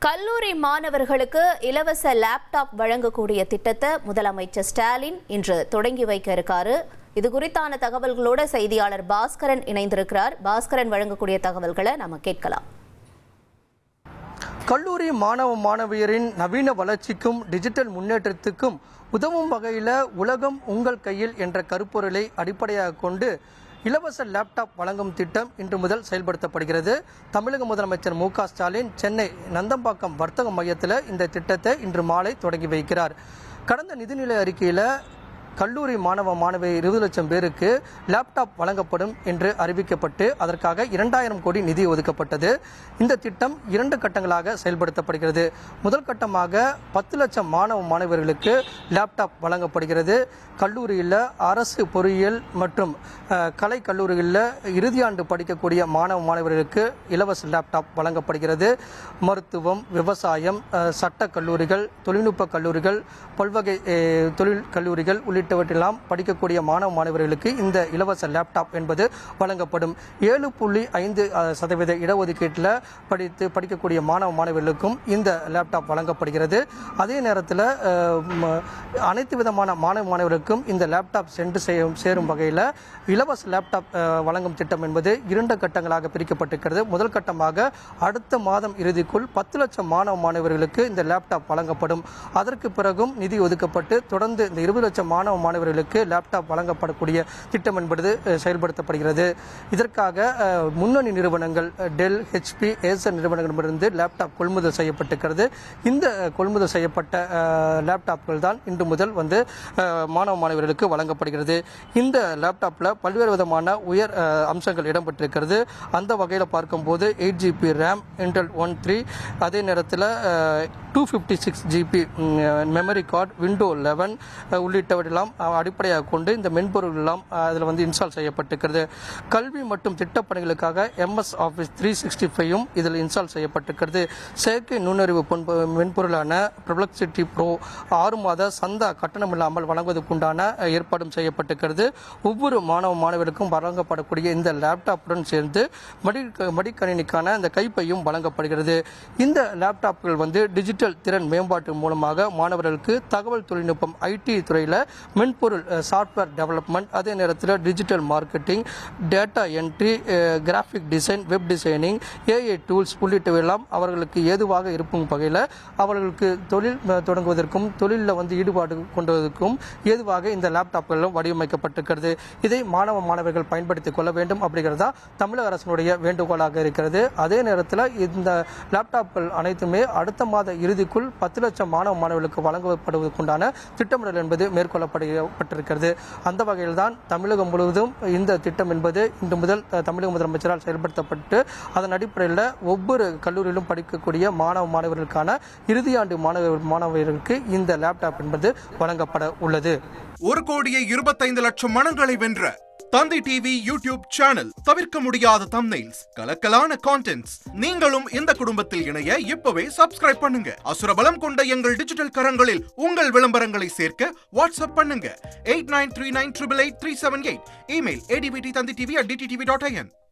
கல்லூரி மாணவர்களுக்கு இலவச லேப்டாப் வழங்கக்கூடிய திட்டத்தை முதலமைச்சர் ஸ்டாலின் இன்று தொடங்கி வைக்க இருக்காரு. இது குறித்தான தகவல்களோட செய்தியாளர் பாஸ்கரன் இணைந்திருக்கிறார். பாஸ்கரன் வழங்கக்கூடிய தகவல்களை நம்ம கேட்கலாம். கல்லூரி மாணவியரின் நவீன வளர்ச்சிக்கும் டிஜிட்டல் முன்னேற்றத்துக்கும் உதவும் வகையில் உலகம் உங்கள் கையில் என்ற கருப்பொருளை அடிப்படையாக கொண்டு இலவச லேப்டாப் வழங்கும் திட்டம் இன்று முதல் செயல்படுத்தப்படுகிறது. தமிழக முதலமைச்சர் மு.க. ஸ்டாலின் சென்னை நந்தம்பாக்கம் வர்த்தக மையத்தில் இந்த திட்டத்தை இன்று மாலை தொடங்கி வைக்கிறார். கடந்த நிதிநிலை அறிக்கையில் கல்லூரி மாணவி 20 லட்சம் பேருக்கு லேப்டாப் வழங்கப்படும் என்று அறிவிக்கப்பட்டு அதற்காக 2000 கோடி நிதி ஒதுக்கப்பட்டது. இந்த திட்டம் 2 கட்டங்களாக செயல்படுத்தப்படுகிறது. முதல் கட்டமாக 10 லட்சம் மாணவர்களுக்கு லேப்டாப் வழங்கப்படுகிறது. கல்லூரியில் அரசு பொறியியல் மற்றும் கலை கல்லூரிகளில் இறுதியாண்டு படிக்கக்கூடிய மாணவர்களுக்கு இலவச லேப்டாப் வழங்கப்படுகிறது. மருத்துவம், விவசாயம், சட்ட கல்லூரிகள், தொழில்நுட்ப கல்லூரிகள், பல்வகை தொழில் கல்லூரிகள் உள்ளிட்டவற்றெல்லாம் படிக்கக்கூடிய மாணவர்களுக்கு இந்த இலவச லேப்டாப் என்பது வழங்கப்படும். 7.5% இடஒதுக்கீட்டில் படிக்கக்கூடிய மாணவர்களுக்கும் இந்த லேப்டாப் வழங்கப்படுகிறது. அதே நேரத்தில் அனைத்து விதமான மாணவர்களுக்கும் இந்த லேப்டாப் சென்று சேரும் வகையில் இலவச லேப்டாப் வழங்கும் திட்டம் என்பது 2 கட்டங்களாக பிரிக்கப்பட்டிருக்கிறது. முதல் கட்டமாக அடுத்த மாதம் இறுதிக்குள் 10 லட்சம் மாணவர்களுக்கு இந்த லேப்டாப் வழங்கப்படும். அதற்கு பிறகும் நிதி ஒதுக்கப்பட்டு தொடர்ந்து இந்த 20 லட்சம் மாணவர்களுக்கு லேப்டாப் வழங்கப்படக்கூடிய திட்டம் என்பது செயல்படுத்தப்படுகிறது. இதற்காக முன்னணி நிறுவனங்கள் டெல், HP, ஏசர் நிறுவனங்களிடமிருந்து லேப்டாப் கொள்முதல் செய்யப்பட்டிருக்கிறது. இந்த கொள்முதல் செய்யப்பட்ட லேப்டாப்கள் தான் இன்று முதல் மாணவர்களுக்கு வழங்கப்படுகிறது. இந்த லேப்டாப்பில் பல்வேறு விதமான உயர் அம்சங்கள் இடம்பெற்றிருக்கிறது. அந்த வகையில் பார்க்கும்போது 8GB RAM, Intel 1.3, அதே நேரத்தில் 256GB மெமரி கார்டு, Windows 11 உள்ளிட்டவற்றெல்லாம் அடிப்படையாக கொண்டு இந்த மென்பொருள் எல்லாம் அதில் இன்ஸ்டால் செய்யப்பட்டிருக்கிறது. கல்வி மற்றும் திட்டப்பணிகளுக்காக MS Office 365 இதில் இன்ஸ்டால் செய்யப்பட்டிருக்கிறது. செயற்கை நுண்ணறிவு மென்பொருளான Perplexity Pro 6 மாத சந்தா கட்டணம் இல்லாமல் வழங்குவதற்குண்டான ஏற்பாடும் செய்யப்பட்டிருக்கிறது. ஒவ்வொரு மாணவர்களுக்கும் வழங்கப்படக்கூடிய இந்த லேப்டாப்புடன் சேர்ந்து மடிக்கணினிக்கான இந்த கைப்பையும் வழங்கப்படுகிறது. இந்த லேப்டாப்கள் டிஜிட்டல் திறன் மேம்பாட்டு மூலமாக மாணவர்களுக்கு தகவல் தொழில்நுட்பம் IT துறையில் மென்பொருள் சாஃப்ட்வேர் டெவலப்மெண்ட், அதே நேரத்தில் digital marketing, data entry, graphic design, web designing, AI tools உள்ளிட்டவையெல்லாம் அவர்களுக்கு ஏதுவாக இருக்கும் வகையில் அவர்களுக்கு தொழில் தொடங்குவதற்கும் தொழிலில் ஈடுபாடு கொண்டதற்கும் ஏதுவாக இந்த லேப்டாப்களும் வடிவமைக்கப்பட்டிருக்கிறது. இதை மாணவர்கள் பயன்படுத்திக் கொள்ள வேண்டும் அப்படிங்கிறதா தமிழக அரசினுடைய வேண்டுகோளாக இருக்கிறது. அதே நேரத்தில் இந்த லேப்டாப்கள் அனைத்துமே அடுத்த மாத இறுதிக்குள் 10 லட்சம் மாணவர்களுக்கு வழங்கப்படுவதற்குண்டான திட்டமிடல் என்பது மேற்கொள்ளப்பட்டிருக்கிறது. அந்த வகையில் தான் தமிழகம் முழுவதும் இந்த திட்டம் என்பது இன்று முதல் தமிழக முதலமைச்சரால் செயல்படுத்தப்பட்டு அதன் அடிப்படையில் ஒவ்வொரு கல்லூரியிலும் படிக்கக்கூடிய மாணவர்களுக்கான இறுதியாண்டு மாணவர்களுக்கு இந்த லேப்டாப் என்பது வழங்கப்பட உள்ளது. 1,25,00,000 மனங்களை வென்ற தந்தி டிவி யூடியூப் சேனல். தவிர்க்க முடியாத தம்ப்நெயில்ஸ், கலக்கலான கான்டென்ட்ஸ். நீங்களும் இந்த குடும்பத்தில் இணைய இப்பவே சப்ஸ்கிரைப் பண்ணுங்க. அசுரபலம் கொண்ட எங்கள் டிஜிட்டல் கரங்களில் உங்கள் விளம்பரங்களை சேர்க்க வாட்ஸ்அப் பண்ணுங்க. 8939888378. Email advttanditv@dttv.in.